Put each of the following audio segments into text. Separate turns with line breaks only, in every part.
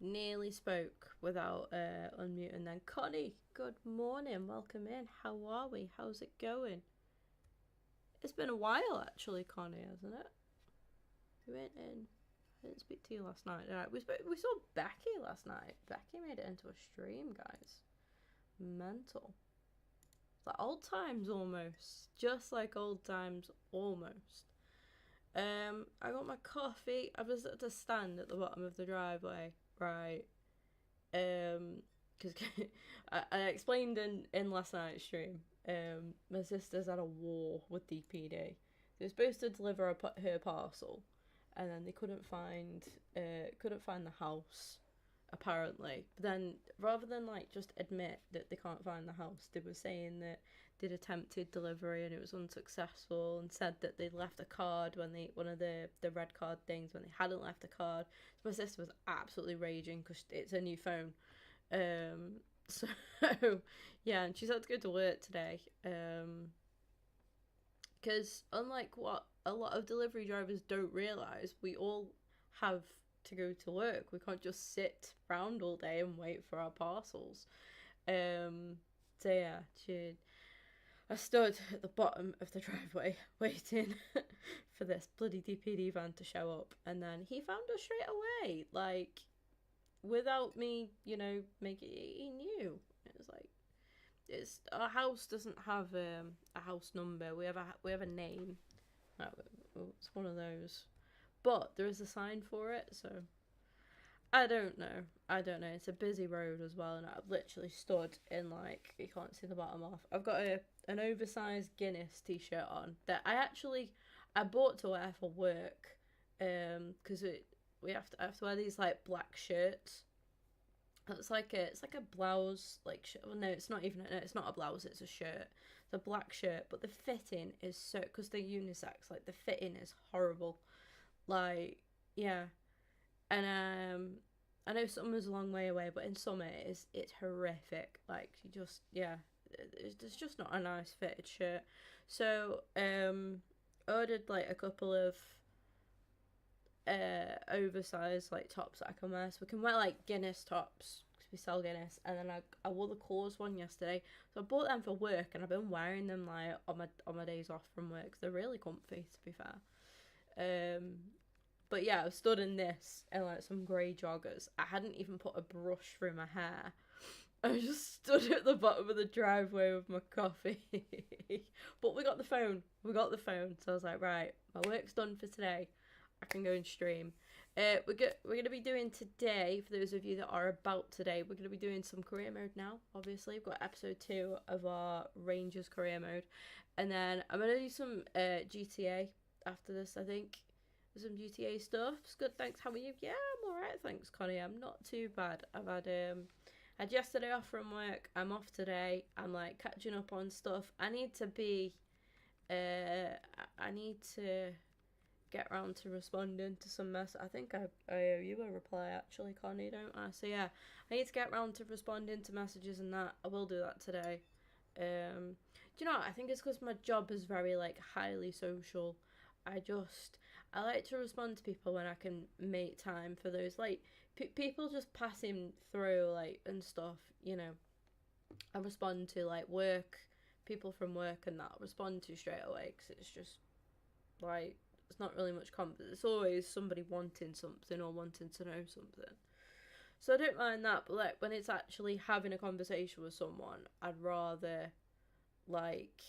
Nearly spoke without unmuting then. Connie, good morning. Welcome in. How are we? How's it going? It's been a while actually, Connie, hasn't it? We went in. I didn't speak to you last night. We saw Becky last night. Becky made it into a stream, guys. Mental. It's like old times almost. Just like old times almost. I got my coffee. I was at a stand at the bottom of the driveway, right? Because I explained in last night's stream. My sister's had a war with DPD. They were supposed to deliver her parcel, and then they couldn't find the house, apparently. But then, rather than like just admit that they can't find the house, they were saying that they'd attempted delivery and it was unsuccessful, and said that they'd left a card when one of the red card things when they hadn't left a card. So my sister was absolutely raging because it's a new phone. So yeah, and she's had to go to work today. Because unlike what a lot of delivery drivers don't realise, we all have to go to work. We can't just sit around all day and wait for our parcels. So yeah, I stood at the bottom of the driveway waiting for this bloody DPD van to show up, and then he found us straight away, like, without me, he knew. It was like, our house doesn't have a house number. We have a name. It's one of those, but there is a sign for it. So I don't know. It's a busy road as well, and I've literally stood in, like, you can't see the bottom off. I've got an oversized Guinness t-shirt on that I bought to wear for work, because I have to wear these like black shirts. It's like a blouse, like, well, no, it's not a blouse, it's a shirt. It's a black shirt, but the fitting is so, because they're unisex, like, the fitting is horrible. Like, yeah. And I know summer's a long way away, but in summer it's horrific. Like, it's just not a nice fitted shirt. So ordered like a couple of oversized like tops that I can wear, so we can wear like Guinness tops because we sell Guinness. And then I wore the Coors one yesterday, so I bought them for work, and I've been wearing them like on my days off from work. They're really comfy, to be fair. But yeah, I was stood in this and like some grey joggers. I hadn't even put a brush through my hair. I just stood at the bottom of the driveway with my coffee. But we got the phone. So I was like, right, my work's done for today. I can go and stream. We're going to be doing today, for those of you that are about today, we're going to be doing some career mode now, obviously. We've got episode 2 of our Rangers career mode. And then I'm going to do some GTA after this, I think. Some GTA stuff. It's good, thanks. How are you? Yeah, I'm alright, thanks, Connie. I'm not too bad. I've had yesterday off from work. I'm off today. I'm like catching up on stuff. I need to get around to responding to some I think I owe you a reply actually, Connie, don't I? So yeah, I need to get around to responding to messages and that. I will do that today. Do you know what? I think it's because my job is very like highly social. I like to respond to people when I can make time for those, like, people just passing through, like, and stuff, I respond to, like, people from work and that I respond to straight away, because it's just, like, it's not really much it's always somebody wanting something or wanting to know something. So I don't mind that, but, like, when it's actually having a conversation with someone, I'd rather, like,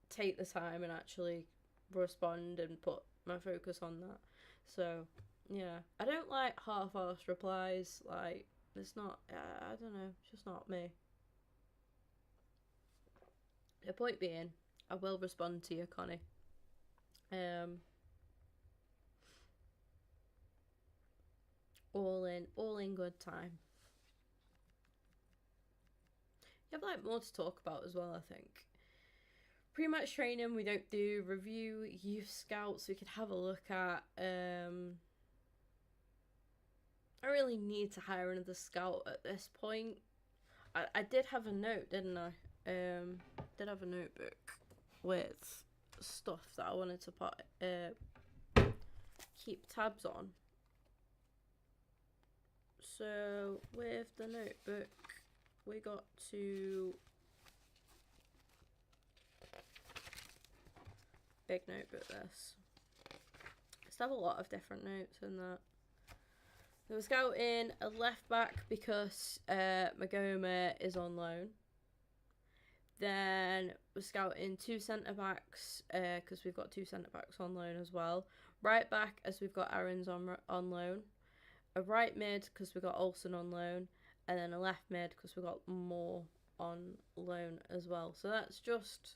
take the time and actually respond and put my focus on that. So yeah, I don't like half-assed replies. Like, it's not, I don't know, it's just not me. The point being, I will respond to you, Connie. All in good time. You have like more to talk about as well, I think. Pre-match training, we don't do. Review youth scouts we could have a look at. I really need to hire another scout at this point. I did have a note, didn't I? Did have a notebook with stuff that I wanted to put keep tabs on. So with the notebook, we got to big notebook this. Let's have a lot of different notes in that. So we're scouting a left back because Magoma is on loan. Then we're scouting 2 centre backs because we've got 2 centre backs on loan as well. Right back as we've got Aaron's on loan. A right mid because we've got Olsen on loan. And then a left mid because we've got Moore on loan as well. So that's just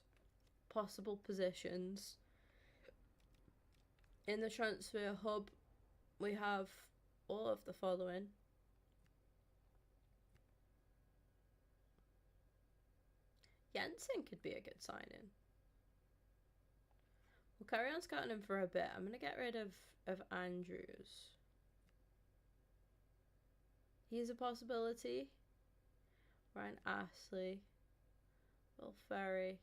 possible positions. In the transfer hub, we have all of the following. Jensen could be a good signing. We'll carry on scouting him for a bit. I'm going to get rid of Andrews. He's a possibility. Ryan Astley. Will Ferry.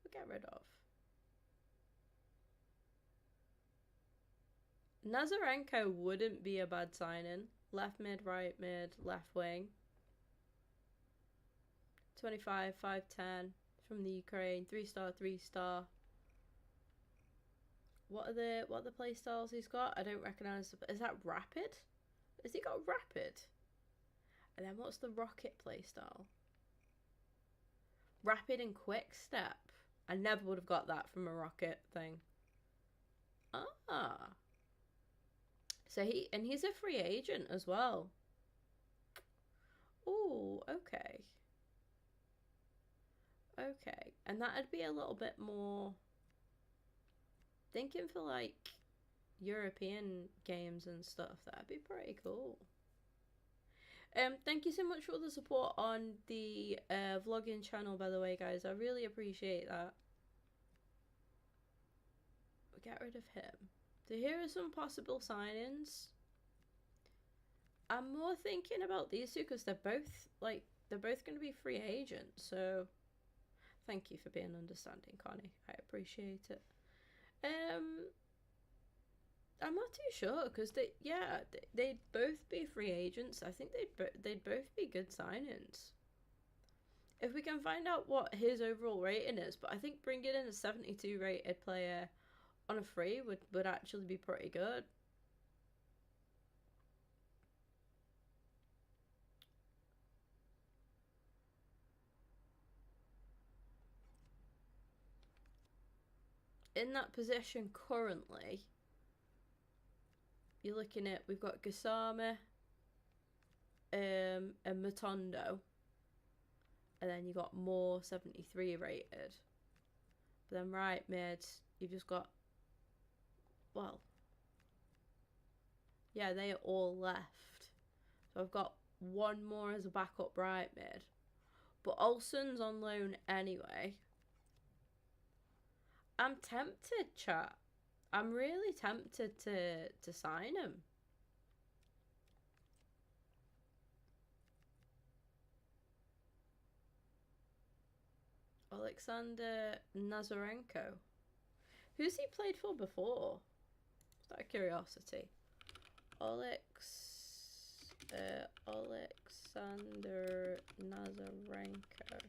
We'll get rid of. Nazarenko wouldn't be a bad signing. Left mid, right mid, left wing. 25, 5'10", from the Ukraine, 3-star, 3-star. What are the play styles he's got? I don't recognise. Is that rapid? Has he got rapid? And then what's the rocket play style? Rapid and quick step. I never would have got that from a rocket thing. Ah. So he's a free agent as well. Ooh, okay. Okay, and that'd be a little bit more thinking for like European games and stuff. That'd be pretty cool. Thank you so much for all the support on the vlogging channel, by the way, guys. I really appreciate that. We'll get rid of him. So here are some possible signings. I'm more thinking about these two because they're both going to be free agents. So thank you for being understanding, Connie. I appreciate it. I'm not too sure because they'd both be free agents. I think they'd both be good signings. If we can find out what his overall rating is, but I think bringing in a 72 rated player on a free would actually be pretty good. In that position currently, you're looking at, we've got Gasama and Matondo, and then you got Moore 73 rated. But then right mid, you've just got, well, yeah, they are all left. So I've got one more as a backup right mid, but Olsen's on loan anyway. I'm tempted, chat. I'm really tempted to sign him. Alexander Nazarenko. Who's he played for before? Just out of curiosity. Alexander Nazarenko.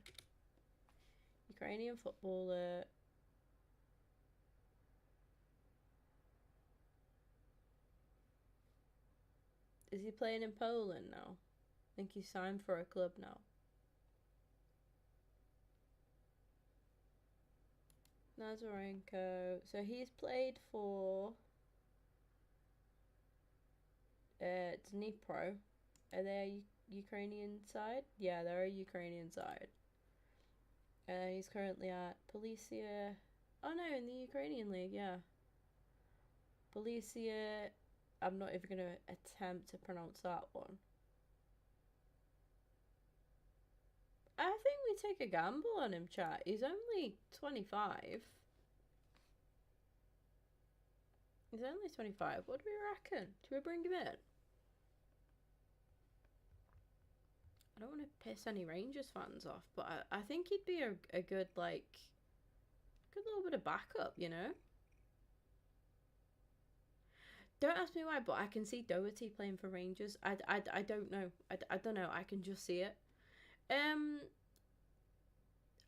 Ukrainian footballer. Is he playing in Poland now? I think he's signed for a club now. Nazarenko. So he's played for Dnipro. Are they a Ukrainian side? Yeah, they're a Ukrainian side. He's currently at Policia. Oh no, in the Ukrainian league, yeah. Policia. I'm not even going to attempt to pronounce that one. I think we take a gamble on him, chat. He's only 25. He's only 25. What do we reckon? Do we bring him in? I don't want to piss any Rangers fans off, but I think he'd be a good, like, good little bit of backup, you know? Don't ask me why, but I can see Doherty playing for Rangers. I don't know. I don't know. I can just see it.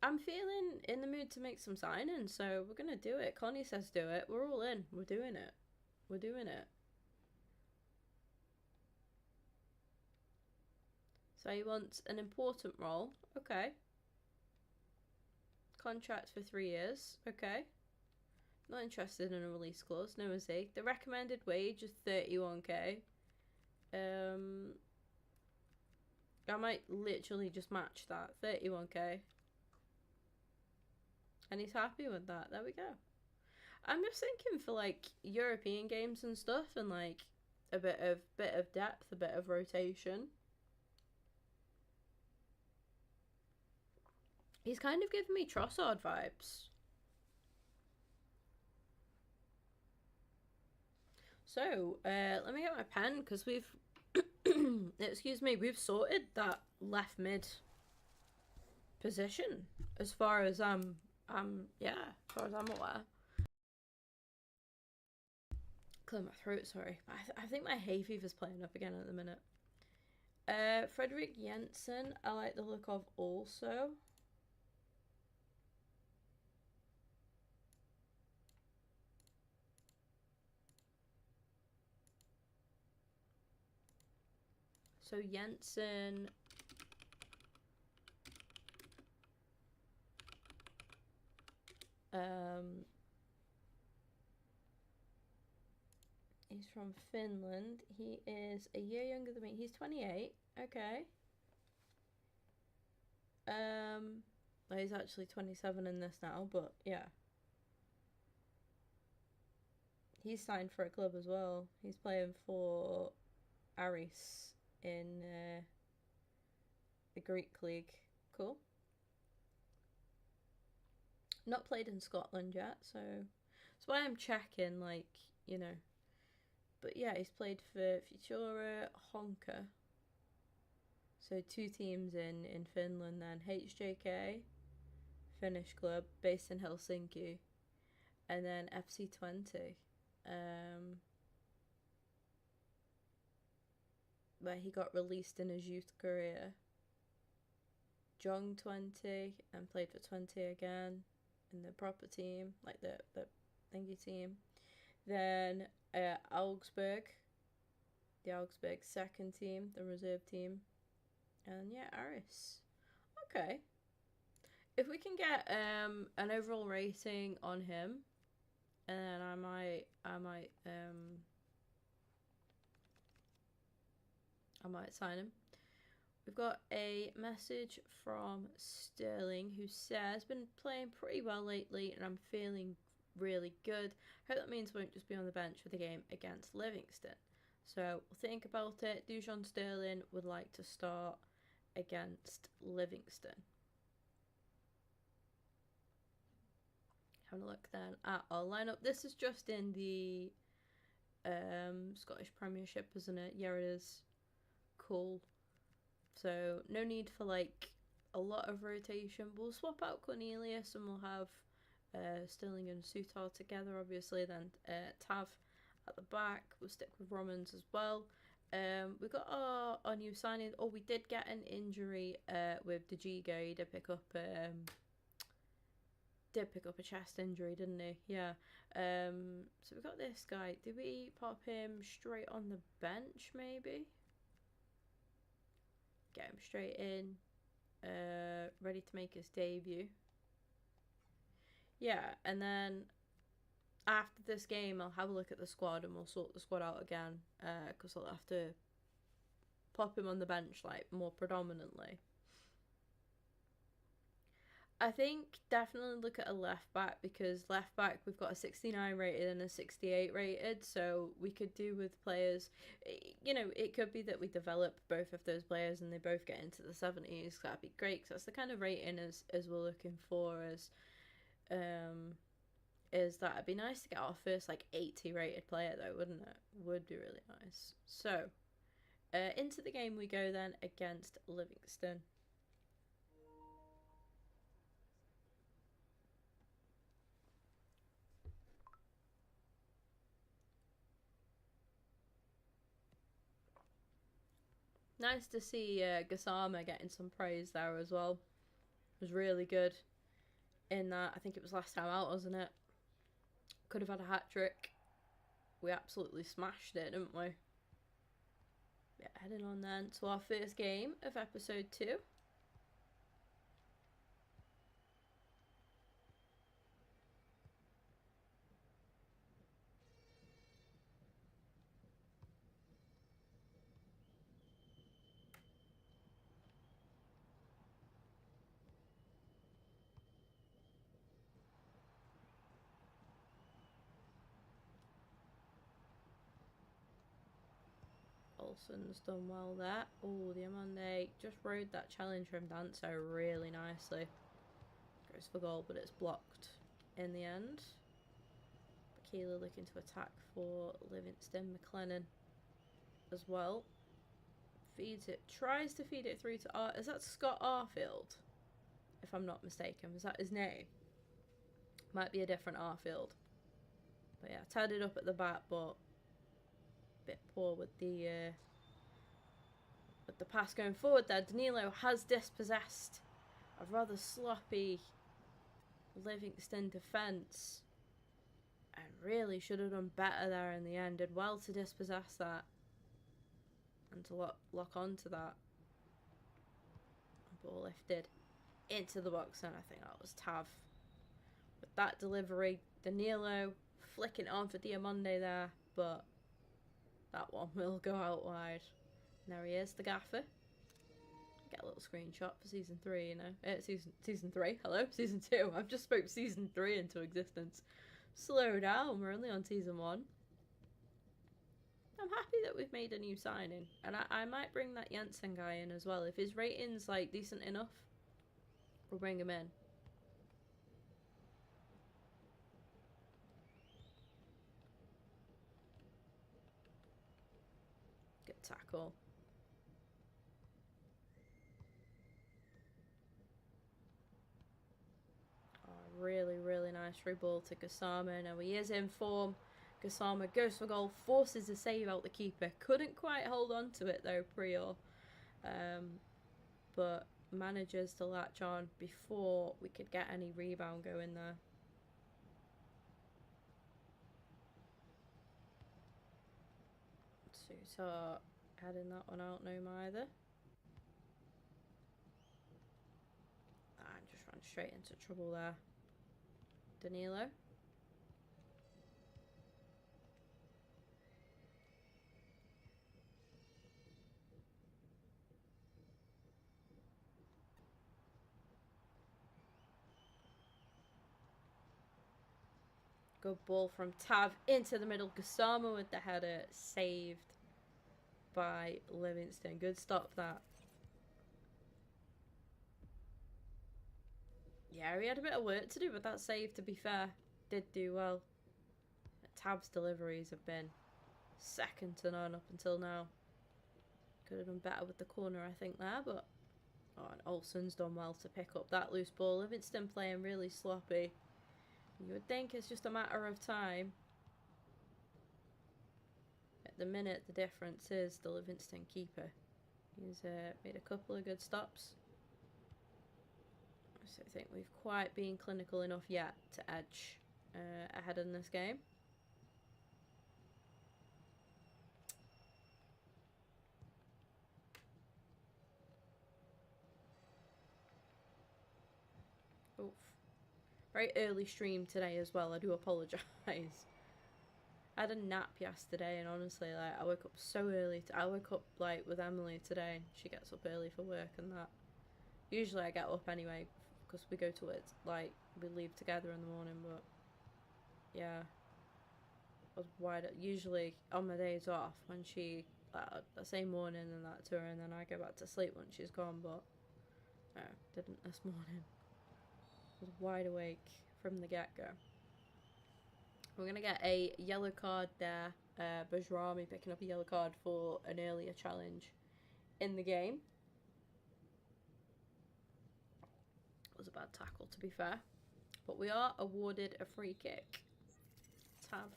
I'm feeling in the mood to make some signings, so we're gonna do it. Connie says do it. We're all in. We're doing it. We're doing it. So he wants an important role. Okay. Contract for 3 years. Okay. Not interested in a release clause. No, is he? The recommended wage is 31k. I might literally just match that. 31k. And he's happy with that. There we go. I'm just thinking for like European games and stuff, and like a bit of depth, a bit of rotation. He's kind of giving me Trossard vibes. So, let me get my pen, because we've excuse me, we've sorted that left mid position as far as yeah, as far as I'm aware. Clear my throat, sorry. I think my hay fever's playing up again at the minute. Frederick Jensen, I like the look of also. So Jensen. He's from Finland. He is a year younger than me. He's 28. Okay. Well, he's actually 27 in this now, but yeah. He's signed for a club as well. He's playing for Aris in the Greek league. Cool. Not played in Scotland yet, so that's why I'm checking, like, you know. But yeah, he's played for Futura, Honka. So 2 teams in Finland then. HJK, Finnish club, based in Helsinki. And then FC20. Where he got released in his youth career. Jong 20 and played for 20 again in the proper team, like the thingy team. Then Augsburg, the Augsburg second team, the reserve team. And yeah, Aris. Okay. If we can get an overall rating on him, and then I might sign him. We've got a message from Sterling who says, been playing pretty well lately and I'm feeling really good. Hope that means I won't just be on the bench for the game against Livingston. So we'll think about it. Dujon Sterling would like to start against Livingston. Having a look then at our lineup. This is just in the Scottish Premiership, isn't it? Yeah, it is. Cool. So no need for like a lot of rotation. We'll swap out Cornelius and we'll have Sterling and Sutar together, obviously. Then Tav at the back. We'll stick with Romans as well. We got our new signing. Oh, we did get an injury with Dajigo. He did pick up a chest injury, didn't he? Yeah. So we got this guy. Did we pop him straight on the bench, maybe? Get him straight in. Ready to make his debut. Yeah, and then after this game, I'll have a look at the squad and we'll sort the squad out again. Because I'll have to pop him on the bench, like, more predominantly. I think definitely look at a left back, because left back we've got a 69 rated and a 68 rated, so we could do with players, you know, it could be that we develop both of those players and they both get into the 70s. That'd be great, because that's the kind of rating as we're looking for, is that it'd be nice to get our first like 80 rated player though, wouldn't it? Would be really nice. So into the game we go then against Livingston. Nice to see Gassama getting some praise there as well. Was really good in that. I think it was last time out, wasn't it? Could have had a hat trick. We absolutely smashed it, didn't we? Yeah, heading on then to our first game of episode 2. Olsen's done well there. Oh, the Amande just rode that challenge from Dancer really nicely. Goes for goal, but it's blocked in the end. Bakila looking to attack for Livingston. McLennan as well. Feeds it, tries to feed it through to is that Scott Arfield? If I'm not mistaken, was that his name? Might be a different Arfield. But yeah, tied it up at the back, but bit poor with the pass going forward there. Danilo has dispossessed a rather sloppy Livingston defence and really should have done better there in the end. Did well to dispossess that and to lock onto that. Ball lifted into the box, and I think that was Tav with that delivery. Danilo flicking it on for Diamande there, but that one will go out wide. And there he is, the gaffer. Get a little screenshot for season 3, you know. Season 3, hello? Season 2. I've just spoke season 3 into existence. Slow down, we're only on season 1. I'm happy that we've made a new signing. And I might bring that Jensen guy in as well. If his rating's like decent enough, we'll bring him in. Good tackle. Oh, really, really nice through ball to Gassama. Now he is in form. Gassama goes for goal, forces a save out the keeper. Couldn't quite hold on to it though, Prior. But manages to latch on before we could get any rebound going there. Suter heading that one out, no either. And just ran straight into trouble there. Danilo. Good ball from Tav into the middle. Gassama with the header, saved by Livingston. Good stop that. Yeah, he had a bit of work to do, but that save, to be fair, did do well. Tav's deliveries have been second to none up until now. Could have done better with the corner, I think, there, but and Olsen's done well to pick up that loose ball. Livingston playing really sloppy. You would think it's just a matter of time. At the minute, the difference is the Livingston keeper. He's made a couple of good stops. So I think we've quite been clinical enough yet to edge ahead in this game. Oof. Very early stream today as well, I do apologise. I had a nap yesterday and honestly, like, I woke up so early. I woke up like with Emily today and she gets up early for work and that. Usually I get up anyway because we go to it, like, we leave together in the morning, but yeah. I was wide up. Usually on my days off when she, the same morning and that to her, and then I go back to sleep when she's gone, but no, didn't this morning. Was wide awake from the get-go. We're going to get a yellow card there. Bajrami picking up a yellow card for an earlier challenge in the game. It was a bad tackle, to be fair. But we are awarded a free kick. Tab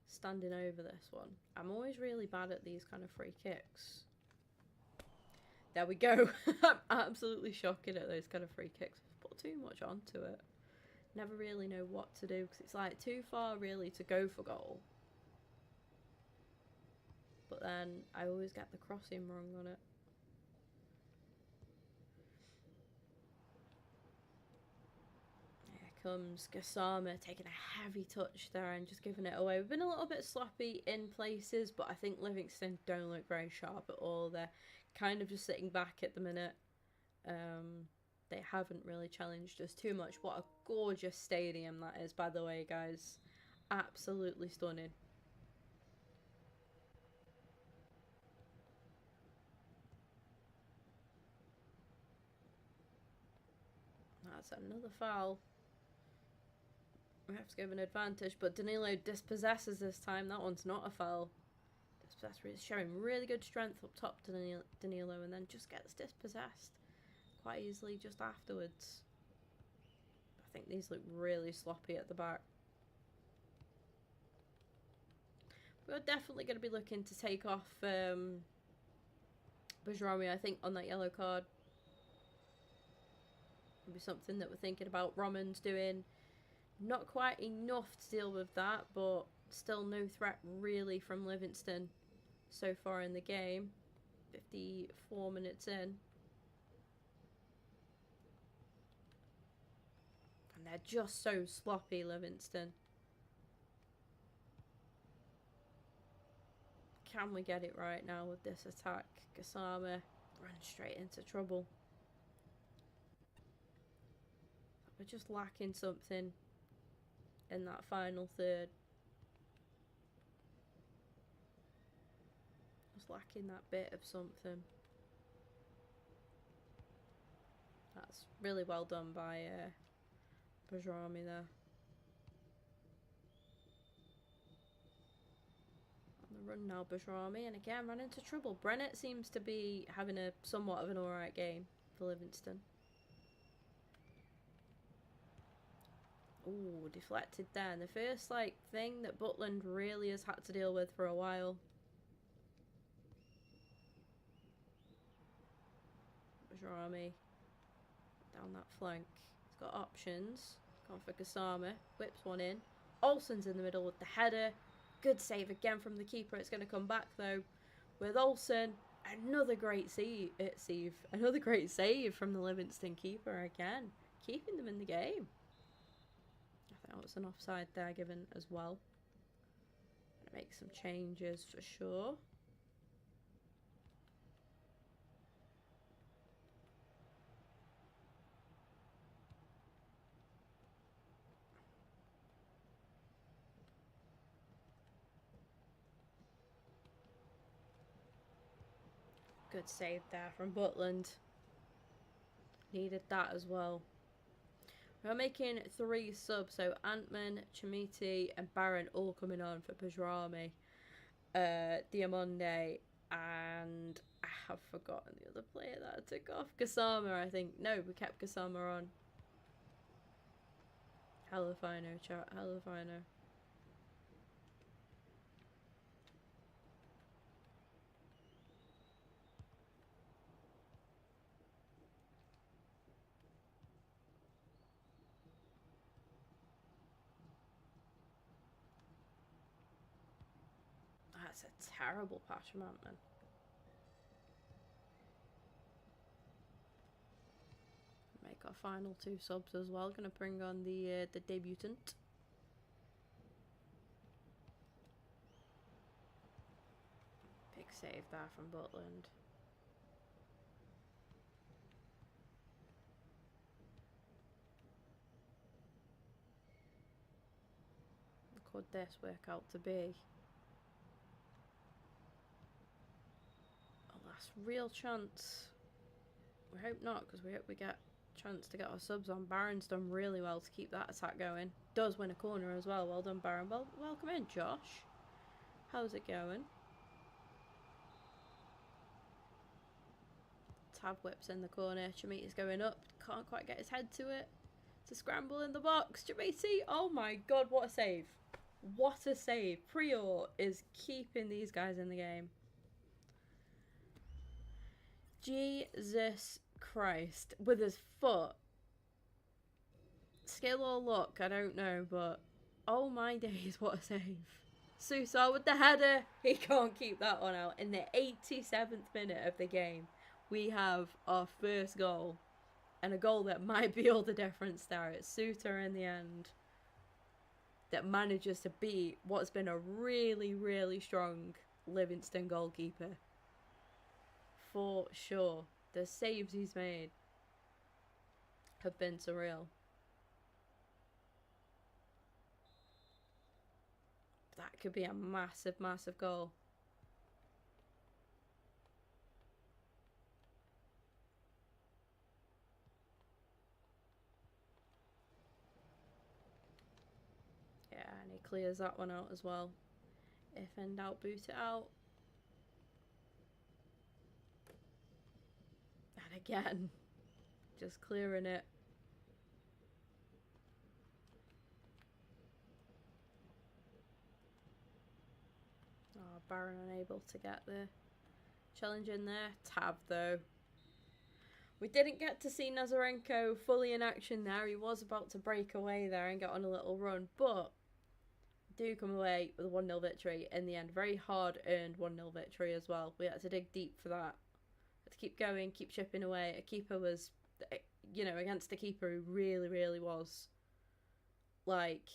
standing over this one. I'm always really bad at these kind of free kicks. There we go. I'm absolutely shocking at those kind of free kicks. I've put too much onto it. Never really know what to do because it's like too far really to go for goal. But then I always get the crossing wrong on it. Here comes Gassama taking a heavy touch there and just giving it away. We've been a little bit sloppy in places, but I think Livingston don't look very sharp at all. They're kind of just sitting back at the minute. They haven't really challenged us too much. What a gorgeous stadium that is, by the way, guys. Absolutely stunning. That's another foul. We have to give an advantage, but Danilo dispossesses this time. That one's not a foul. Dispossessor is showing really good strength up top to Danilo and then just gets dispossessed quite easily just afterwards. I think these look really sloppy at the back. We're definitely going to be looking to take off Bajrami, I think, on that yellow card. It'll be something that we're thinking about. Roman's doing not quite enough to deal with that, but still no threat really from Livingston so far in the game. 54 minutes in. And they're just so sloppy, Livingston. Can we get it right now with this attack? Gassama runs straight into trouble. We're just lacking something in that final third. Just lacking that bit of something. That's really well done by Bajrami there. On the run now, Bajrami, and again ran into trouble. Brennett seems to be having a somewhat of an alright game for Livingston. Ooh, deflected there. And the first thing that Butland really has had to deal with for a while. Bajrami down that flank. He's got options. Gone for Gassama. Whips one in. Olsen's in the middle with the header. Good save again from the keeper. It's going to come back though with Olsen. Another great save. Another great save from the Livingston keeper again. Keeping them in the game. I think that was an offside there given as well. Gonna make some changes for sure. Good save there from Butland. Needed that as well. We're making 3 subs, so Antman, Chamiti and Baron all coming on for Bajrami, Diamonde, and I have forgotten the other player that I took off. Gassama, I think. No, we kept Gassama on. Hello, Fino, chat. Hello, Fino. That's a terrible pass from Antman. Make our final 2 subs as well. Gonna bring on the debutant. Big save there from Butland. Could this work out to be? Last real chance. We hope not, because we hope we get a chance to get our subs on. Baron's done really well to keep that attack going. Does win a corner as well. Well done, Baron. Well, welcome in, Josh. How's it going? Tab whips in the corner. Chamiti's going up. Can't quite get his head to it. It's a scramble in the box. Chamiti, oh my god, what a save. What a save. Prior is keeping these guys in the game. Jesus Christ. With his foot. Skill or luck, I don't know, but oh my days, what a save. Susar with the header. He can't keep that one out. In the 87th minute of the game, we have our first goal. And a goal that might be all the difference there. It's Suter in the end that manages to beat what's been a really, really strong Livingston goalkeeper. For sure. The saves he's made have been surreal. That could be a massive, massive goal. Yeah, and he clears that one out as well. If in doubt, boot it out. And again, just clearing it. Oh, Baron unable to get the challenge in there. Tab though. We didn't get to see Nazarenko fully in action there. He was about to break away there and get on a little run, but do come away with a 1-0 victory in the end. Very hard earned 1-0 victory as well. We had to dig deep for that. Had to keep going, keep chipping away. A keeper was, you know, against a keeper who really, really was like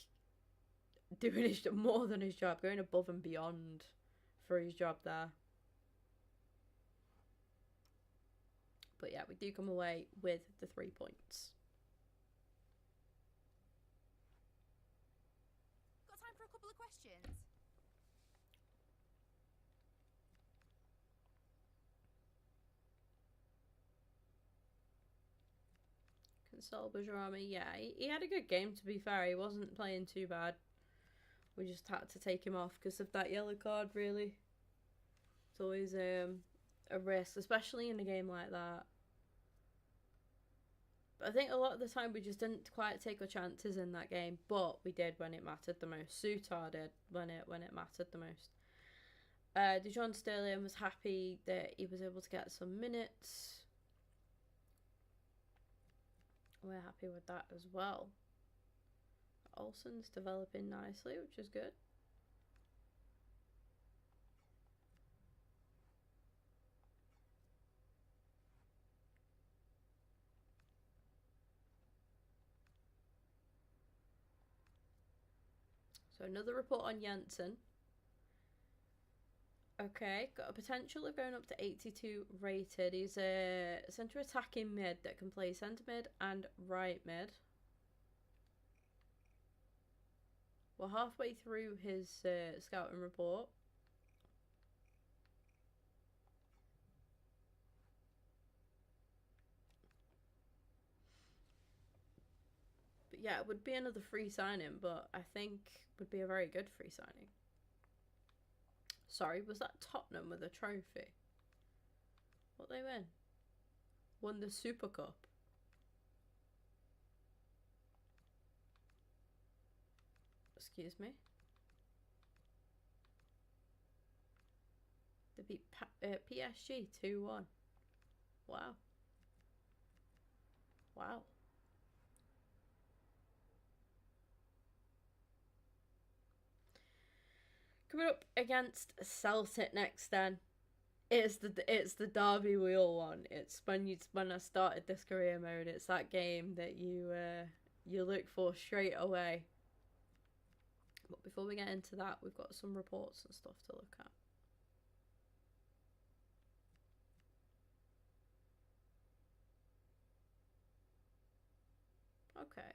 doing his more than his job, going above and beyond for his job there. But yeah, we do come away with the 3 points.
Got time for a couple of questions?
Console Bajrami, yeah, he had a good game to be fair. He wasn't playing too bad. We just had to take him off because of that yellow card, really. It's always a risk, especially in a game like that. But I think a lot of the time we just didn't quite take our chances in that game, but we did when it mattered the most. Sutar did when it mattered the most. Dijon Sterling was happy that he was able to get some minutes. We're happy with that as well. Olsen's developing nicely, which is good. So another report on Jensen. Okay, got a potential of going up to 82 rated. He's a centre attacking mid that can play centre mid and right mid. We're halfway through his scouting report. But yeah, it would be another free signing, but I think would be a very good free signing. Sorry, was that Tottenham with a trophy? What they win? Won the Super Cup. Excuse me. They beat PSG 2-1. Wow. Wow. Coming up against Celtic next then. It's the derby we all want. It's when I started this career mode. It's that game that you look for straight away. But before we get into that, we've got some reports and stuff to look at. Okay.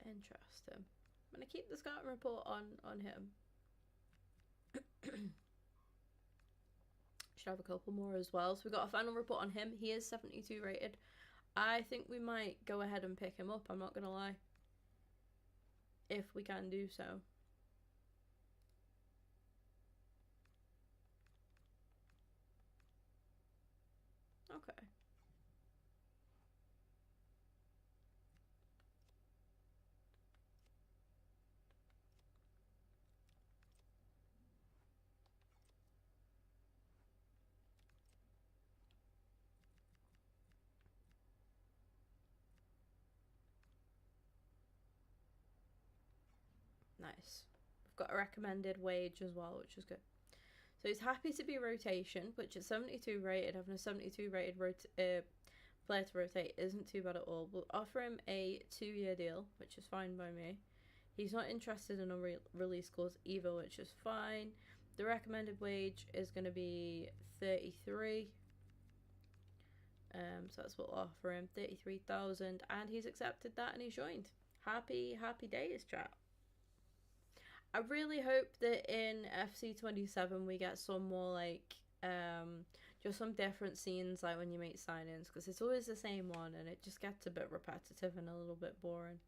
Interesting. I'm gonna keep the scouting report on him. Should have a couple more as well. So we got a final report on him. He is 72 rated. I think we might go ahead and pick him up. I'm not gonna lie. If we can do so. Nice. We've got a recommended wage as well, which is good. So he's happy to be rotation, which is 72 rated. Having a 72 rated player to rotate isn't too bad at all. We'll offer him a 2-year deal, which is fine by me. He's not interested in a release clause either, which is fine. The recommended wage is going to be 33. So that's what we'll offer him, 33,000, and he's accepted that and he's joined. Happy days, chat. I really hope that in FC27 we get some more like just some different scenes, like when you make sign-ins, because it's always the same one and it just gets a bit repetitive and a little bit boring.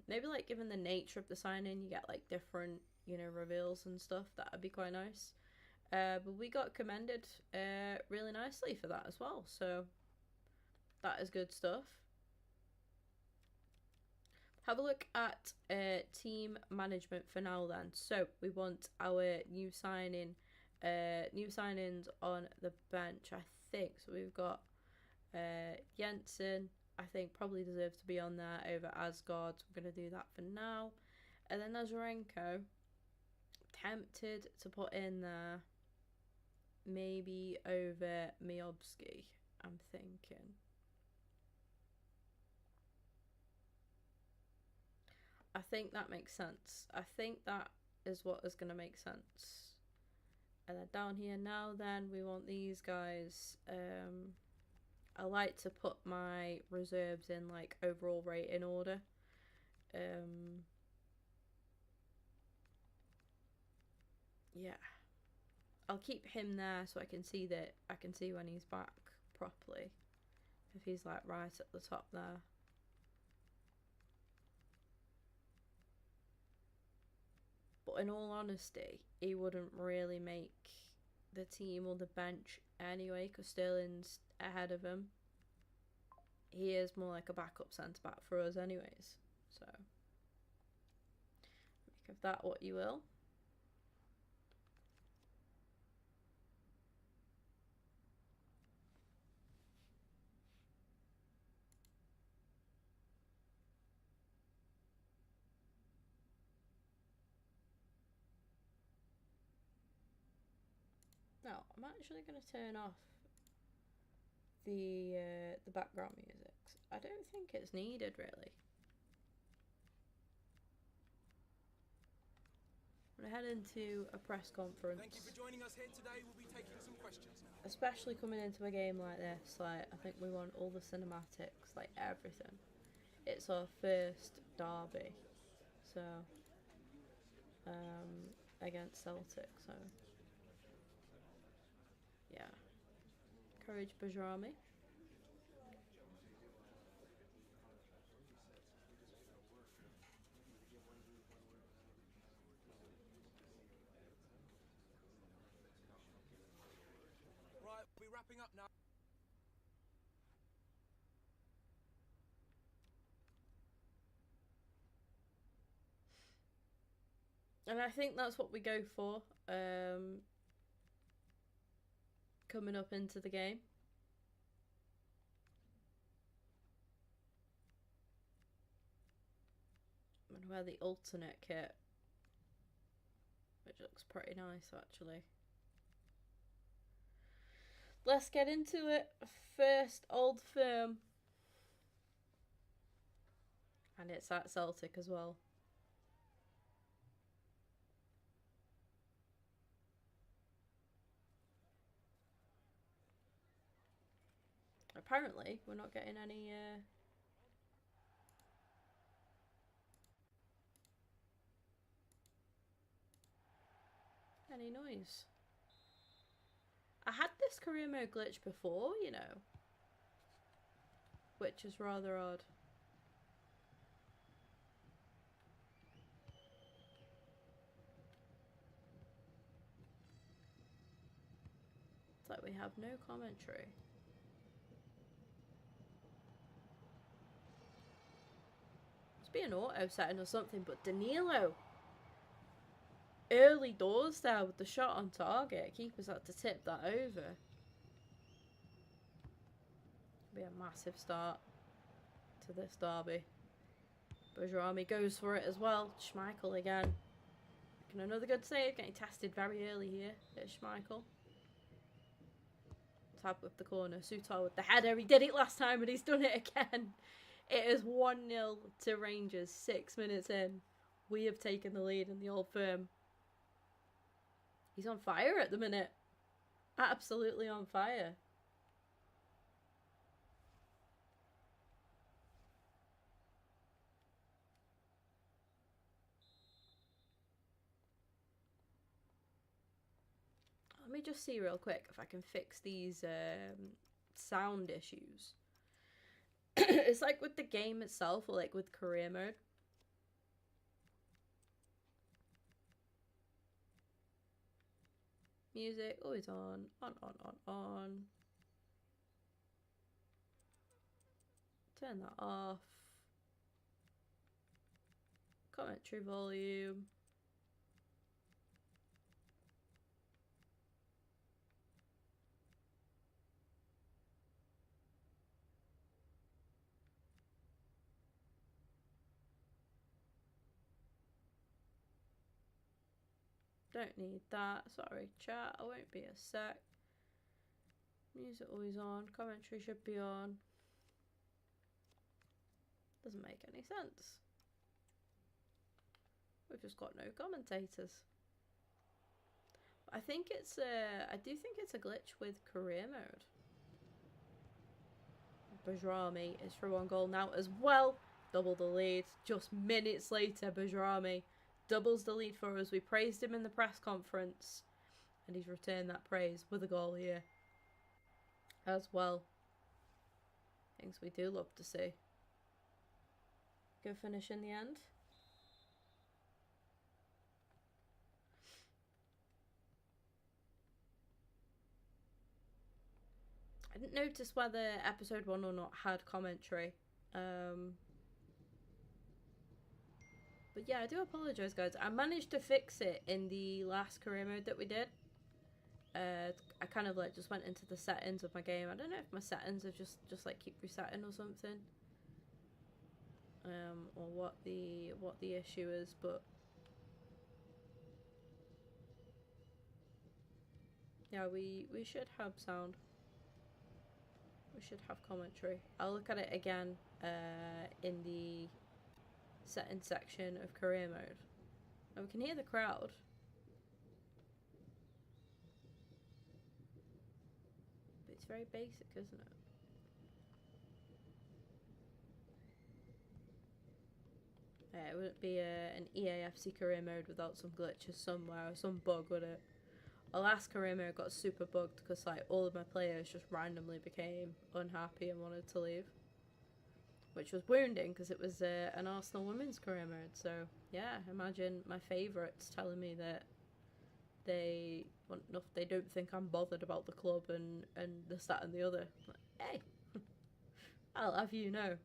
Maybe like given the nature of the sign-in, you get like different, you know, reveals and stuff. That would be quite nice. But we got commended really nicely for that as well, so that is good stuff. Have a look at team management for now then. So we want our new sign-ins on the bench, I think. So we've got Jensen, I think probably deserves to be on there over Asgard. So we're going to do that for now. And then Nazarenko, tempted to put in there maybe over Miobski, I'm thinking. I think that makes sense. I think that is what is going to make sense. And then down here now then, we want these guys. I like to put my reserves in like overall rate in order. Yeah. I'll keep him there so I can see that I can see when he's back properly. If he's like right at the top there. But in all honesty, he wouldn't really make the team or the bench anyway, because Sterling's ahead of him. He is more like a backup centre back for us anyways. So make of that what you will. Now, I'm actually going to turn off the background music. I don't think it's needed, really. I'm going to head into a press conference.
Thank you for joining us here today. We'll be taking some questions now.
Especially coming into a game like this, like, I think we want all the cinematics, like, everything. It's our first derby, so, against Celtic, so... Yeah. Courage Bajrami.
Right, we'll be wrapping up now.
And I think that's what we go for. Coming up into the game. I'm gonna wear the alternate kit, which looks pretty nice actually. Let's get into it. First Old Firm, and it's at Celtic as well. Apparently, we're not getting any noise. I had this career mode glitch before, you know, which is rather odd. It's like we have no commentary. Be an auto setting or something, but Danilo early doors there with the shot on target. Keepers had to tip that over. Be a massive start to this derby. Bajrami goes for it as well. Schmeichel again. Making another good save. Getting tested very early here. There's Schmeichel. Tap with the corner. Sutar with the header. He did it last time and he's done it again. It is 1-0 to Rangers. 6 minutes in. We have taken the lead in the Old Firm. He's on fire at the minute. Absolutely on fire. Let me just see real quick if I can fix these sound issues. It's like with the game itself, or like with career mode. Music always on. Turn that off. Commentary volume. Don't need that. Sorry, chat. I won't be a sec. Music always on. Commentary should be on. Doesn't make any sense. We've just got no commentators. I think it's I do think it's a glitch with career mode. Bajrami is through on goal now as well. Double the lead. Just minutes later, Bajrami doubles the lead for us. We praised him in the press conference and he's returned that praise with a goal here as well. Things we do love to see. Good finish in the end. I didn't notice whether episode 1 or not had commentary. But yeah, I do apologise, guys. I managed to fix it in the last career mode that we did. I kind of like just went into the settings of my game. I don't know if my settings have just like keep resetting or something. Or what the issue is, but yeah, we should have sound. We should have commentary. I'll look at it again in the settings section of career mode. And we can hear the crowd. But it's very basic, isn't it? Yeah, it wouldn't be an EAFC career mode without some glitches somewhere or some bug, would it? Our last career mode got super bugged because like all of my players just randomly became unhappy and wanted to leave, which was wounding because it was an Arsenal women's career mode. So yeah, imagine my favourites telling me that they don't think I'm bothered about the club and this, that and the other. Like, hey, I'll have you know.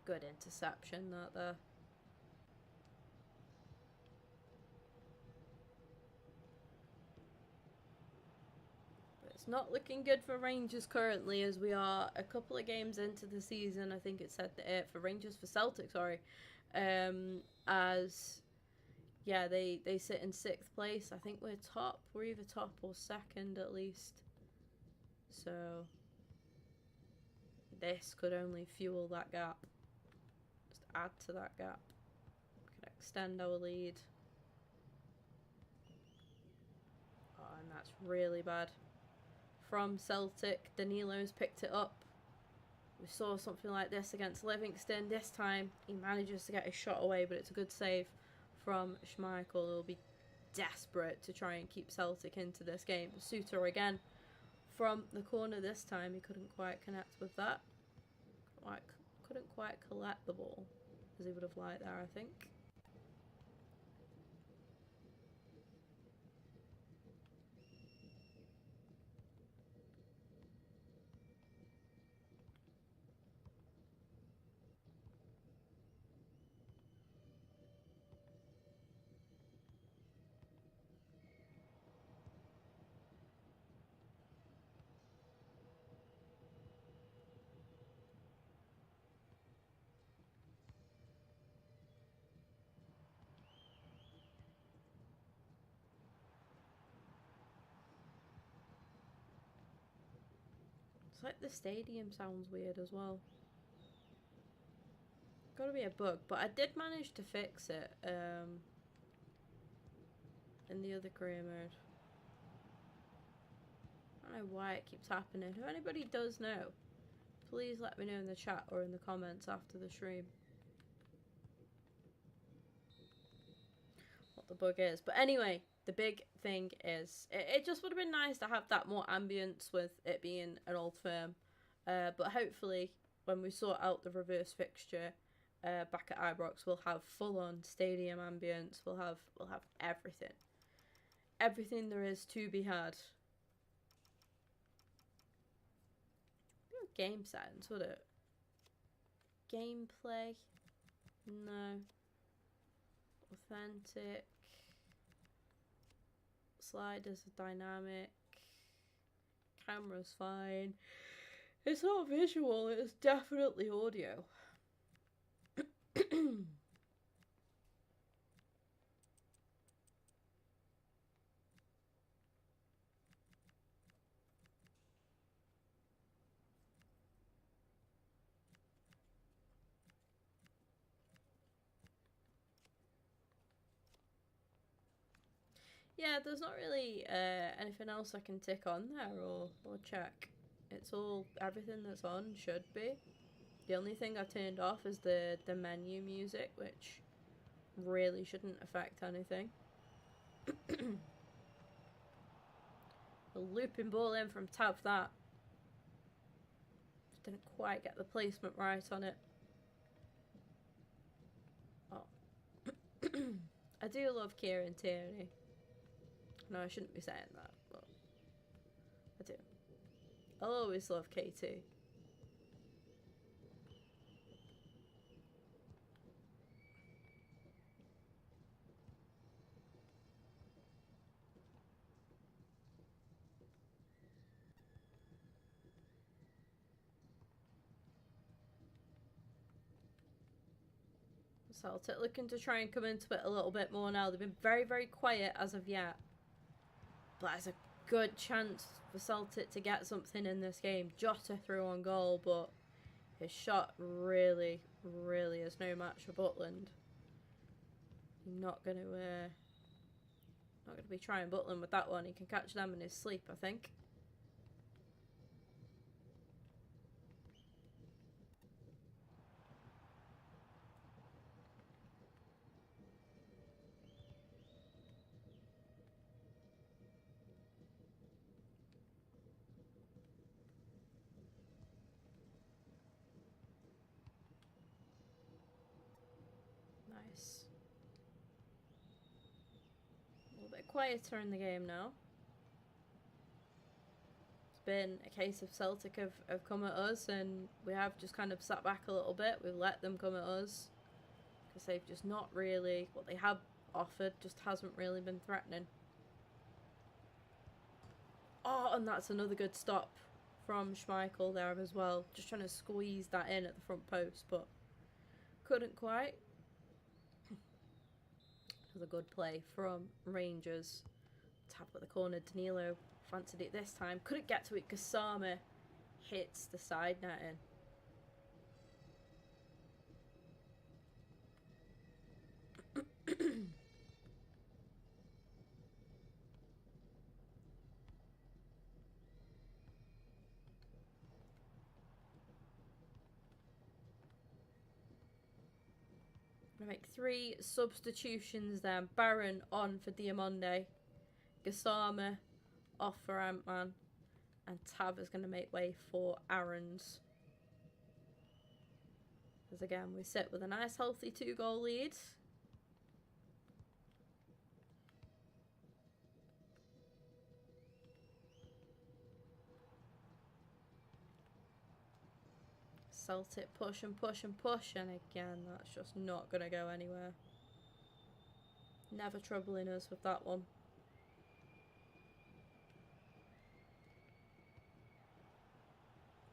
Good interception that there. But it's not looking good for Rangers currently, as we are a couple of games into the season. I think it said that for Rangers, for Celtic, sorry. As yeah, they sit in 6th place. I think we're top. We're either top or second at least. So this could only fuel that gap. Just add to that gap. We can extend our lead. Oh, and that's really bad. From Celtic, Danilo's picked it up. We saw something like this against Livingston. This time, he manages to get his shot away, but it's a good save from Schmeichel. He'll be desperate to try and keep Celtic into this game. Suter again from the corner this time. He couldn't quite connect with that. Couldn't quite collect the ball as he would have liked there, I think. It's like the stadium sounds weird as well. Gotta be a bug, but I did manage to fix it in the other career mode. I don't know why it keeps happening. If anybody does know, please let me know in the chat or in the comments after the stream what the bug is. But anyway, the big thing is, it just would have been nice to have that more ambience with it being an old firm. But hopefully, when we sort out the reverse fixture back at Ibrox, we'll have full-on stadium ambience. We'll have everything. Everything there is to be had. Game settings, would it? Gameplay? No. Authentic. Sliders are dynamic. Camera's fine. It's not visual, it's definitely audio. Yeah, there's not really anything else I can tick on there or check. It's all, everything that's on should be. The only thing I turned off is the menu music, which really shouldn't affect anything. A looping ball in from tab that. Just didn't quite get the placement right on it. Oh. I do love Kieran Tierney. No, I shouldn't be saying that, but I do. I'll always love K2. Celtic looking to try and come into it a little bit more now. They've been very, very quiet as of yet. But there's a good chance for Celtic to get something in this game. Jota threw on goal, but his shot really, really is no match for Butland. Not gonna be trying Butland with that one. He can catch them in his sleep, I think. Nice. A little bit quieter in the game now. It's been a case of Celtic have come at us and we have just kind of sat back a little bit. We've let them come at us because they've just not really, what they have offered just hasn't really been threatening. Oh, and that's another good stop from Schmeichel there as well. Just trying to squeeze that in at the front post, but couldn't quite. It was a good play from Rangers. Tap at the corner. Danilo fancied it this time. Couldn't get to it. Kasama hits the side netting. Gonna make 3 substitutions then. Baron on for Diamonde. Gassama off for Ant-Man. And Tab is going to make way for Aaron's. As again, we sit with a nice healthy 2-goal lead. Celtic push and push and push, and again that's just not going to go anywhere. Never troubling us with that one.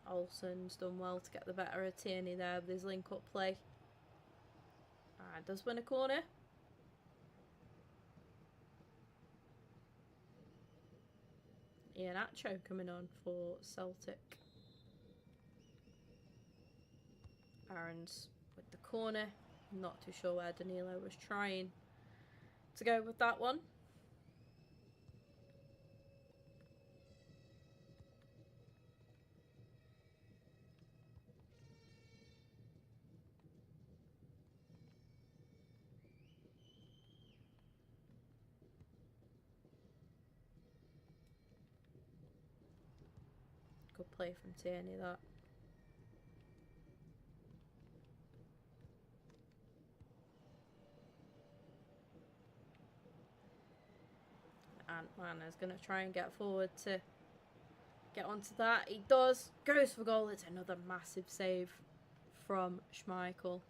Olsen's done well to get the better of Tierney there with his link-up play. Does win a corner. Iheanacho coming on for Celtic. Aaron's with the corner. Not too sure where Danilo was trying to go with that one. Good play from Tierney, that. Ant-Man is going to try and get forward to get onto that. He does. Goes for goal. It's another massive save from Schmeichel.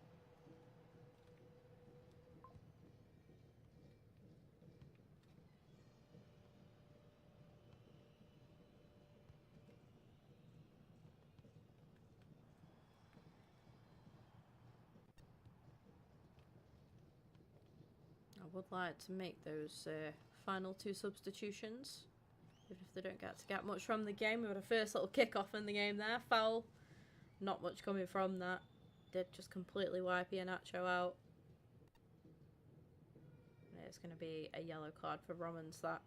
I would like to make those final 2 substitutions. Even if they don't get much from the game. We had a first little kick-off in the game there. Foul. Not much coming from that. Did just completely wipe Iheanacho out. And it's going to be a yellow card for Romans, that.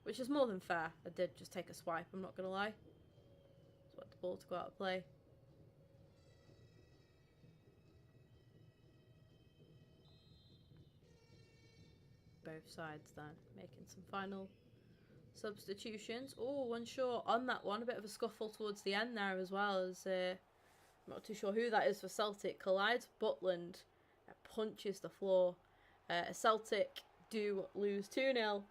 Which is more than fair. I did just take a swipe, I'm not going to lie. Just want the ball to go out of play. Both sides then making some final substitutions. Oh, one short on that one. A bit of a scuffle towards the end there as well. As I'm not too sure who that is for Celtic. Collides Butland. Punches the floor. Celtic do lose 2-0.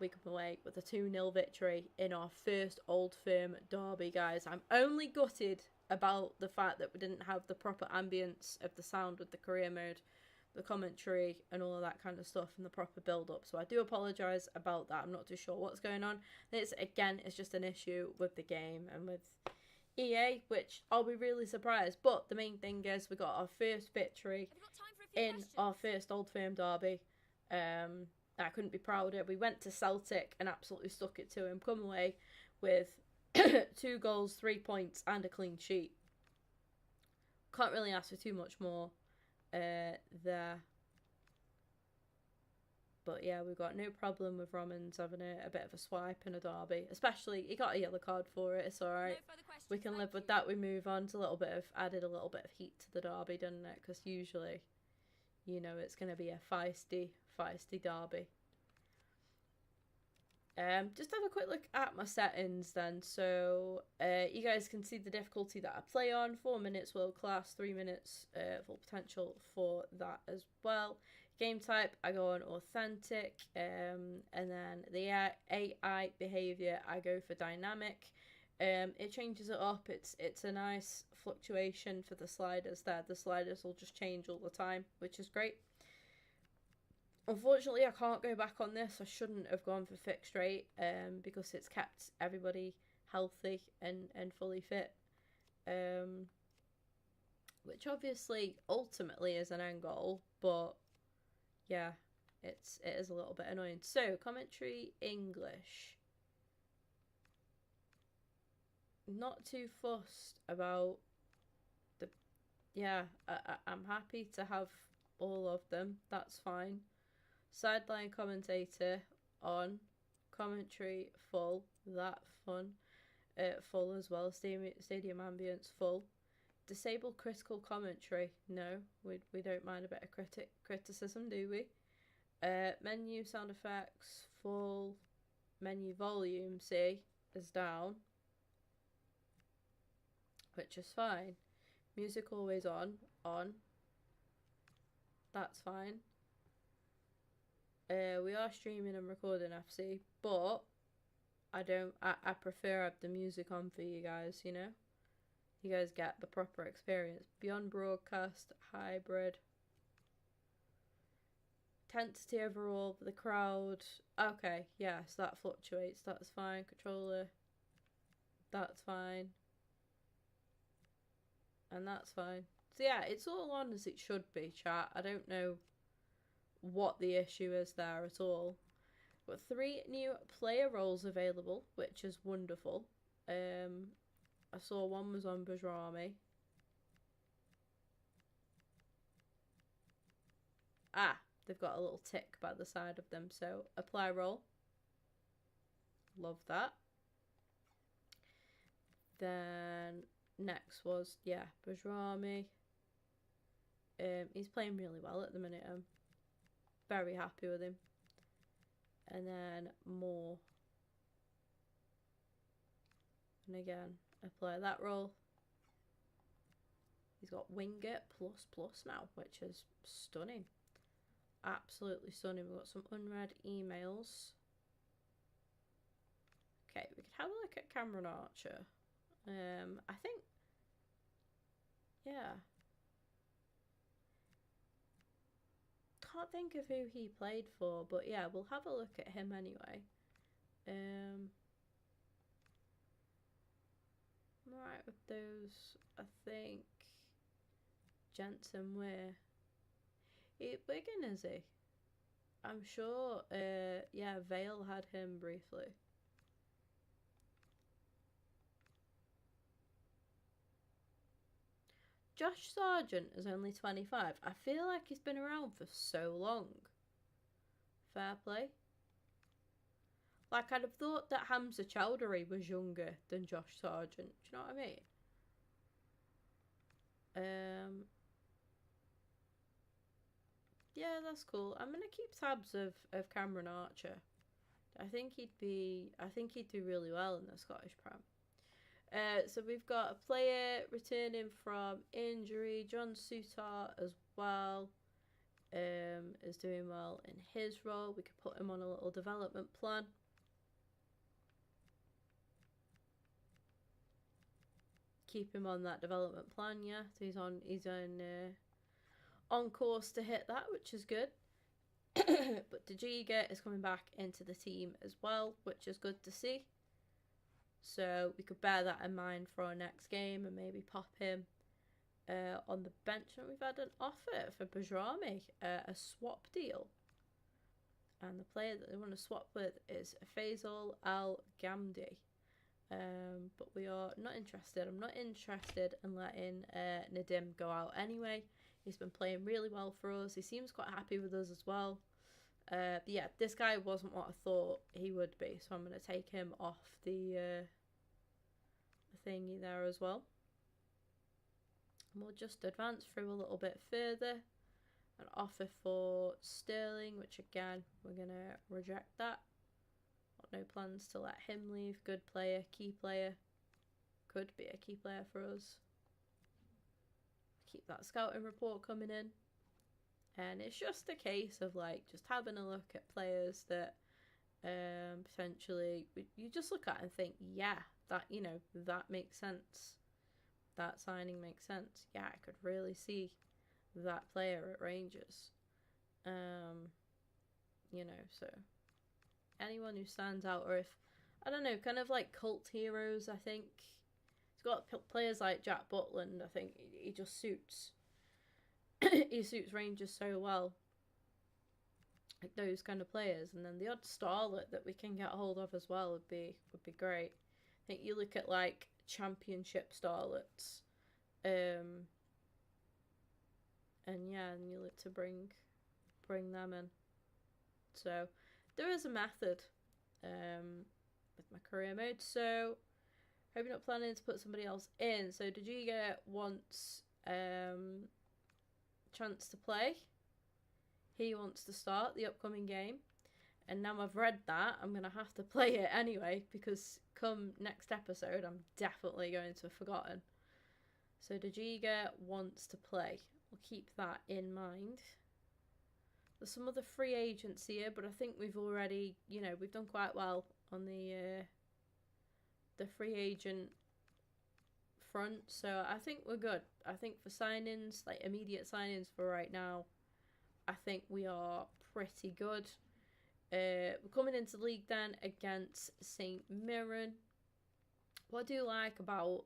We come away with a 2-0 victory in our first Old Firm derby, guys. I'm only gutted about the fact that we didn't have the proper ambience of the sound with the career mode, the commentary and all of that kind of stuff, and the proper build-up. So I do apologise about that. I'm not too sure what's going on. It's just an issue with the game and with EA, which I'll be really surprised. But the main thing is we got our first victory in our first Old Firm derby. I couldn't be prouder. We went to Celtic and absolutely stuck it to him. Come away with 2 goals, 3 points and a clean sheet. Can't really ask for too much more there. But yeah, we've got no problem with Romans having a bit of a swipe in a derby. Especially, he got a yellow card for it. It's alright. We can live with that. We move on to added a little bit of heat to the derby, doesn't it? Because usually, you know, it's going to be a feisty derby. Just have a quick look at my settings then. So you guys can see the difficulty that I play on. 4 minutes world class, 3 minutes full potential for that as well. Game type, I go on authentic, and then the AI behavior, I go for dynamic. It changes it up. It's a nice fluctuation for the sliders there. The sliders will just change all the time, which is great. Unfortunately, I can't go back on this. I shouldn't have gone for fixed rate because it's kept everybody healthy and fully fit. Which obviously ultimately is an end goal, but yeah, it is a little bit annoying. So, commentary English. Not too fussed about the... Yeah, I'm happy to have all of them. That's fine. Sideline commentator on, commentary full, that fun, full as well. Stadium ambience full. Disable critical commentary, no, we don't mind a bit of criticism, do we? Menu sound effects full. Menu volume, see, is down, which is fine. Music always on, that's fine. We are streaming and recording FC, but I prefer have the music on for you guys, you know? You guys get the proper experience. Beyond broadcast, hybrid. Intensity overall, the crowd. Okay, yes, that fluctuates, that's fine. Controller, that's fine. And that's fine. So yeah, it's all on as it should be, chat. I don't know what the issue is there at all. Got 3 new player roles available, which is wonderful. I saw one was on Bajrami. they've got a little tick by the side of them. So apply role. Love that. Then next was, yeah, Bajrami. He's playing really well at the minute. I'm very happy with him. And then more. And again, apply that role. He's got Wingit ++ now, which is stunning. Absolutely stunning. We've got some unread emails. Okay, we could have a look at Cameron Archer. I think, yeah. Can't think of who he played for, but yeah, we'll have a look at him anyway. I'm alright with those, I think. Jensen Weir. Wigan, is he? I'm sure, yeah, Vale had him briefly. Josh Sargent is only 25. I feel like he's been around for so long. Fair play. Like, I'd have thought that Hamza Chowdhury was younger than Josh Sargent. Do you know what I mean? Yeah, that's cool. I'm gonna keep tabs of Cameron Archer. I think he'd do really well in the Scottish Prem. So we've got a player returning from injury. John Sutar as well is doing well in his role. We could put him on a little development plan. Keep him on that development plan, yeah. So he's on course to hit that, which is good. But Dajiga is coming back into the team as well, which is good to see. So we could bear that in mind for our next game and maybe pop him on the bench. And we've had an offer for Bajrami, a swap deal. And the player that they want to swap with is Faisal Al-Ghamdi. But we are not interested. I'm not interested in letting Nadim go out anyway. He's been playing really well for us. He seems quite happy with us as well. But yeah, this guy wasn't what I thought he would be, so I'm going to take him off the thingy there as well. And we'll just advance through a little bit further. An offer for Sterling, which again, we're going to reject that. Got no plans to let him leave. Good player, key player. Could be a key player for us. Keep that scouting report coming in. And it's just a case of like just having a look at players that potentially you just look at and think, yeah, that, you know, that makes sense. That signing makes sense. Yeah, I could really see that player at Rangers. You know, so anyone who stands out, or if, I don't know, kind of like cult heroes, I think. He's got players like Jack Butland, I think he just suits. He suits Rangers so well. Like those kind of players. And then the odd starlet that we can get a hold of as well would be great. I think you look at like championship starlets. And yeah, and you look to bring them in. So there is a method with my career mode. So hope you're not planning to put somebody else in. So Dajiga wants chance to play. He wants to start the upcoming game. And now I've read that, I'm going to have to play it anyway, because come next episode, I'm definitely going to have forgotten. So Dajiga wants to play. We'll keep that in mind. There's some other free agents here, but I think we've already, you know, we've done quite well on the free agent front, so I think we're good. I think for signings, like immediate signings for right now, I think we are pretty good. We're coming into the league then against St Mirren. What I do like about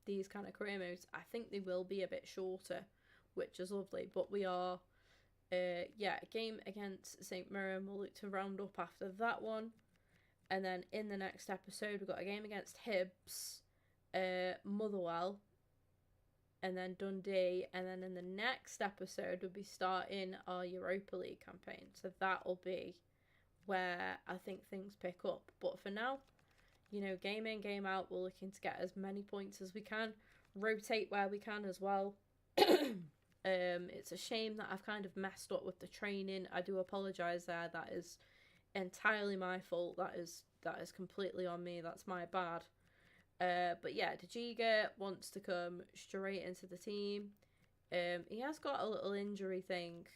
these kind of career modes, I think they will be a bit shorter, which is lovely, but we are yeah, a game against St Mirren. We'll look to round up after that one, and then in the next episode we've got a game against Hibs, Motherwell, and then Dundee, and then in the next episode we'll be starting our Europa League campaign. So that'll be where I think things pick up. But for now, you know, game in, game out, we're looking to get as many points as we can, rotate where we can as well. It's a shame that I've kind of messed up with the training. I do apologise there. That is entirely my fault. That is completely on me. That's my bad. But yeah, Dajiga wants to come straight into the team. He has got a little injury thing.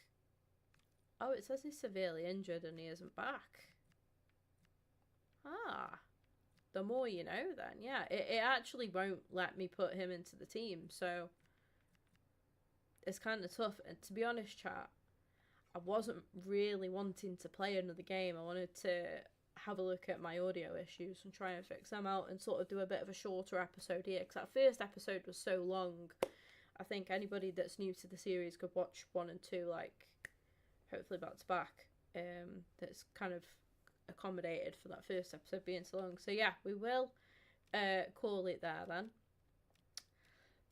Oh, it says he's severely injured and he isn't back. Ah, the more you know then. Yeah, it actually won't let me put him into the team, so it's kind of tough. And to be honest, chat, I wasn't really wanting to play another game. I wanted to have a look at my audio issues and try and fix them out and sort of do a bit of a shorter episode here, because that first episode was so long. I think anybody that's new to the series could watch 1 and 2, like, hopefully back to back. That's kind of accommodated for that first episode being so long. So yeah, we will call it there then.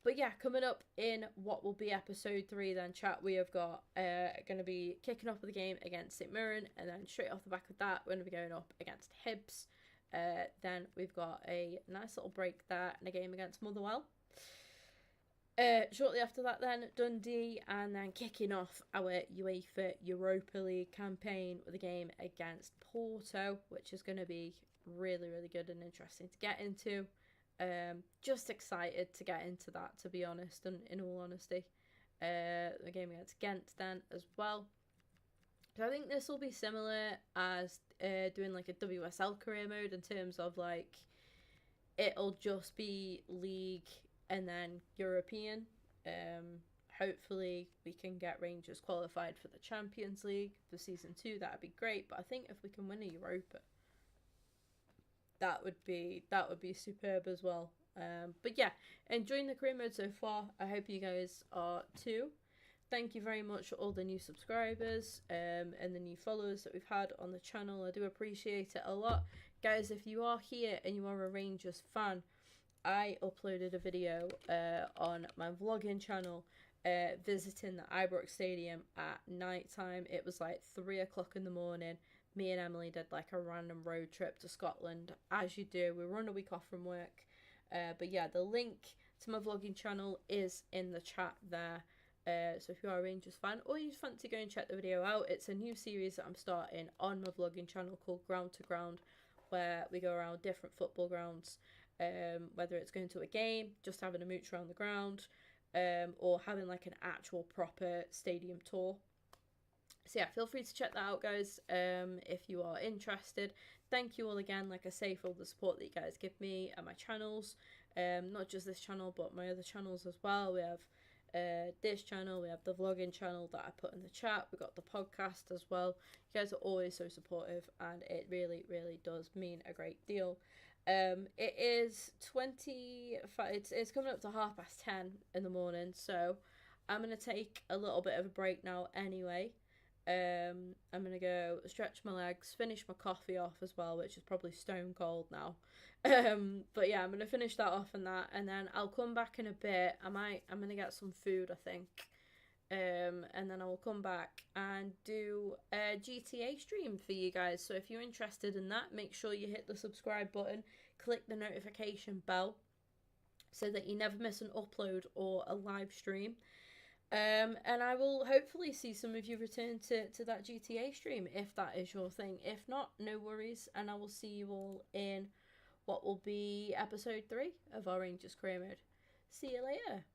But yeah, coming up in what will be episode 3 then, chat, we have got going to be kicking off with the game against St Mirren, and then straight off the back of that, we're going to be going up against Hibs. Then we've got a nice little break there and a game against Motherwell. Shortly after that then, Dundee, and then kicking off our UEFA Europa League campaign with a game against Porto, which is going to be really, really good and interesting to get into. Just excited to get into that, to be honest, and in all honesty. The game against Ghent then as well. So I think this will be similar as doing like a WSL career mode, in terms of like it'll just be league and then European. Hopefully we can get Rangers qualified for the Champions League for season 2. That'd be great. But I think if we can win a Europa, that would be superb as well. But yeah, enjoying the career mode so far. I hope you guys are too. Thank you very much for all the new subscribers and the new followers that we've had on the channel. I do appreciate it a lot. Guys, if you are here and you are a Rangers fan, I uploaded a video on my vlogging channel visiting the BARBERK Stadium at night time. It was like 3 o'clock in the morning. Me and Emily did like a random road trip to Scotland, as you do. We were on a week off from work. But yeah, the link to my vlogging channel is in the chat there. So if you are a Rangers fan, or you just fancy going and check the video out, it's a new series that I'm starting on my vlogging channel called Ground to Ground, where we go around different football grounds, whether it's going to a game, just having a mooch around the ground, or having like an actual proper stadium tour. So yeah, feel free to check that out, guys, if you are interested. Thank you all again, like I say, for all the support that you guys give me and my channels. Not just this channel, but my other channels as well. We have this channel, we have the vlogging channel that I put in the chat, we got the podcast as well. You guys are always so supportive, and it really, really does mean a great deal. It is 25, it's coming up to 10:30 in the morning, so I'm going to take a little bit of a break now anyway. I'm going to go stretch my legs, finish my coffee off as well, which is probably stone cold now. But yeah, I'm going to finish that off and then I'll come back in a bit. I'm going to get some food, I think. And then I will come back and do a GTA stream for you guys. So if you're interested in that, make sure you hit the subscribe button, click the notification bell so that you never miss an upload or a live stream. And I will hopefully see some of you return to that GTA stream if that is your thing. If not, no worries, and I will see you all in what will be episode 3 of our Rangers career mode. See you later.